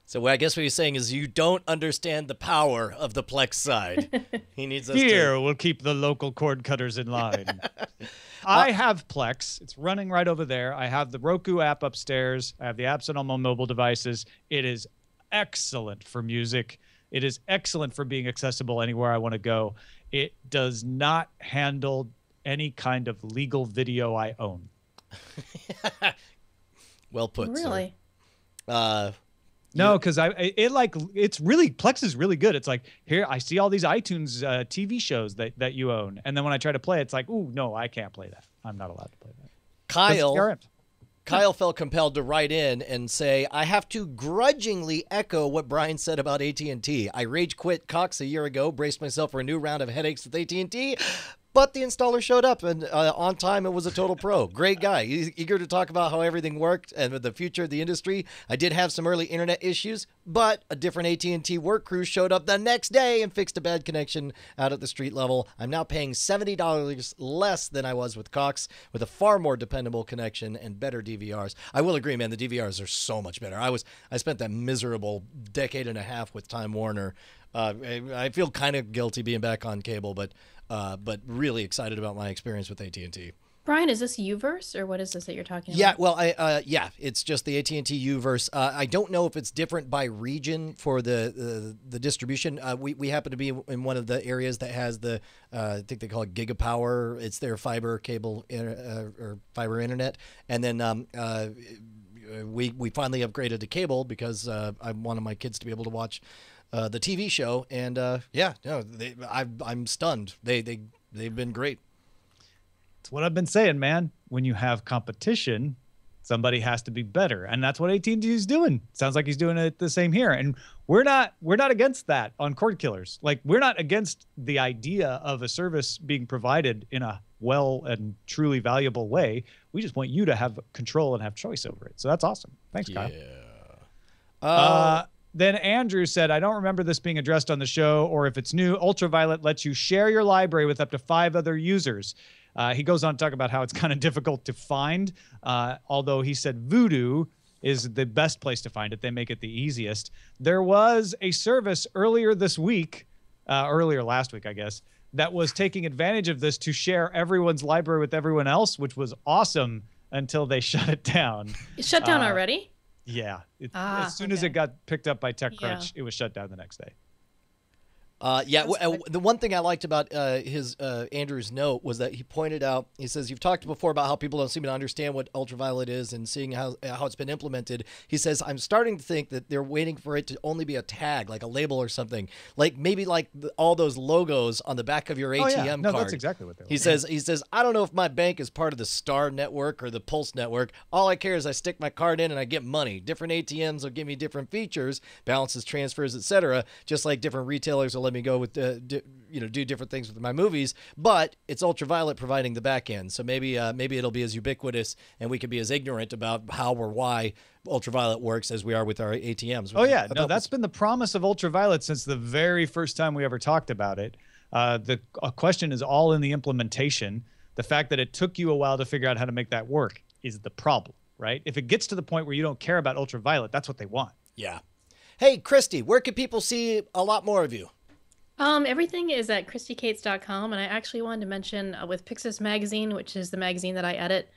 So I guess what he's saying is you don't understand the power of the Plex side. He needs us Here, we'll keep the local cord cutters in line. I have Plex. It's running right over there. I have the Roku app upstairs. I have the apps on all my mobile devices. It is excellent for music. It is excellent for being accessible anywhere I want to go. It does not handle any kind of legal video I own. Well put, really? Sir. No, because it's really, Plex is really good. It's like, here, I see all these iTunes TV shows that you own. And then when I try to play it, it's like, ooh, no, I can't play that. I'm not allowed to play that. Kyle felt compelled to write in and say, I have to grudgingly echo what Brian said about AT&T. I rage quit Cox a year ago, braced myself for a new round of headaches with AT&T. But the installer showed up, and on time, it was a total pro. Great guy. He's eager to talk about how everything worked and the future of the industry. I did have some early internet issues, but a different AT&T work crew showed up the next day and fixed a bad connection out at the street level. I'm now paying $70 less than I was with Cox, with a far more dependable connection and better DVRs. I will agree, man, the DVRs are so much better. I spent that miserable decade and a half with Time Warner. I feel kind of guilty being back on cable, but really excited about my experience with AT&T. Brian, is this Uverse, or what is this that you're talking about? Yeah, well, it's just the AT&T Uverse. I don't know if it's different by region for the distribution. We happen to be in one of the areas that has the I think they call it Gigapower. It's their fiber cable or fiber internet, and then we finally upgraded to cable because I wanted my kids to be able to watch the TV show, and I'm stunned. They've been great. It's what I've been saying, man. When you have competition, somebody has to be better, and that's what AT&T is doing. Sounds like he's doing it the same here, and we're not against that on Cordkillers. Like, we're not against the idea of a service being provided in a well and truly valuable way. We just want you to have control and have choice over it. So that's awesome. Thanks, Kyle. Then Andrew said, I don't remember this being addressed on the show, or if it's new, Ultraviolet lets you share your library with up to 5 other users. He goes on to talk about how it's kind of difficult to find, although he said Voodoo is the best place to find it. They make it the easiest. There was a service earlier last week, I guess, that was taking advantage of this to share everyone's library with everyone else, which was awesome until they shut it down. It shut down already? Yeah. As soon as it got picked up by TechCrunch, it was shut down the next day. The one thing I liked about Andrew's note was that he pointed out, he says, you've talked before about how people don't seem to understand what Ultraviolet is and seeing how it's been implemented. He says, I'm starting to think that they're waiting for it to only be a tag, like a label or something, like maybe like all those logos on the back of your ATM card. That's exactly what they want. He says, I don't know if my bank is part of the Star network or the Pulse network. All I care is I stick my card in and I get money. Different ATMs will give me different features, balances, transfers, etc. Just like different retailers will let me go with do different things with my movies, but it's Ultraviolet providing the back end. So maybe it'll be as ubiquitous and we can be as ignorant about how or why Ultraviolet works as we are with our ATMs. Oh yeah, no, that's been the promise of Ultraviolet since the very first time we ever talked about it. The question is all in the implementation. The fact that it took you a while to figure out how to make that work is the problem, right? If it gets to the point where you don't care about Ultraviolet, that's what they want. Yeah. Hey, Christy, where can people see a lot more of you? Everything is at ChristyCates.com, and I actually wanted to mention with Pixis Magazine, which is the magazine that I edit,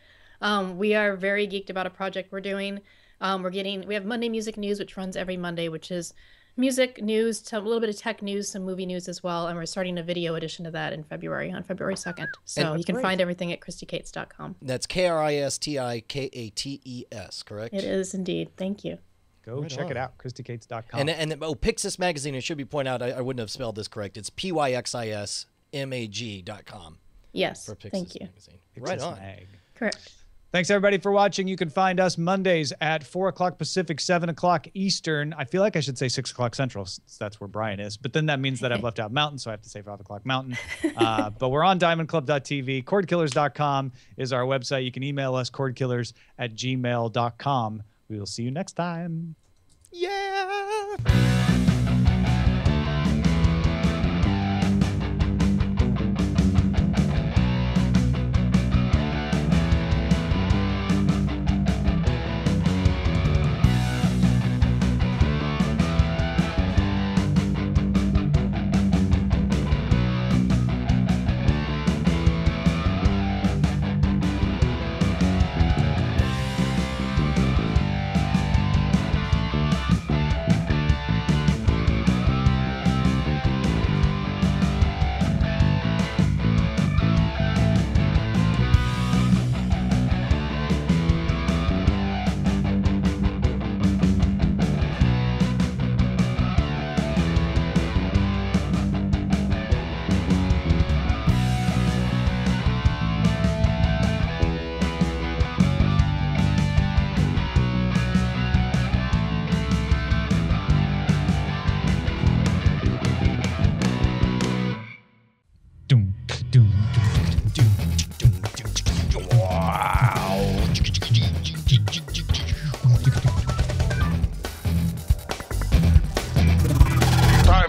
we are very geeked about a project we're doing. We have Monday Music News, which runs every Monday, which is music news, a little bit of tech news, some movie news as well, and we're starting a video edition of that in February, on February 2nd. So you can find everything at ChristyCates.com. That's KRISTIKATES, correct? It is indeed. Thank you. Go check it out, ChristyCates.com. And Pixis Magazine, it should be pointed out, I wouldn't have spelled this correct. It's PYXISMAG.com. Yes, for Pixis thank you. Magazine. Right on. Mag. Correct. Thanks, everybody, for watching. You can find us Mondays at 4 o'clock Pacific, 7 o'clock Eastern. I feel like I should say 6 o'clock Central, since that's where Brian is. But then that means that I've left out Mountain, so I have to say 5 o'clock Mountain. But we're on diamondclub.tv. Cordkillers.com is our website. You can email us, cordkillers@gmail.com. We will see you next time. Yeah!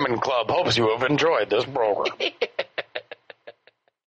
Diamond Club hopes you have enjoyed this program.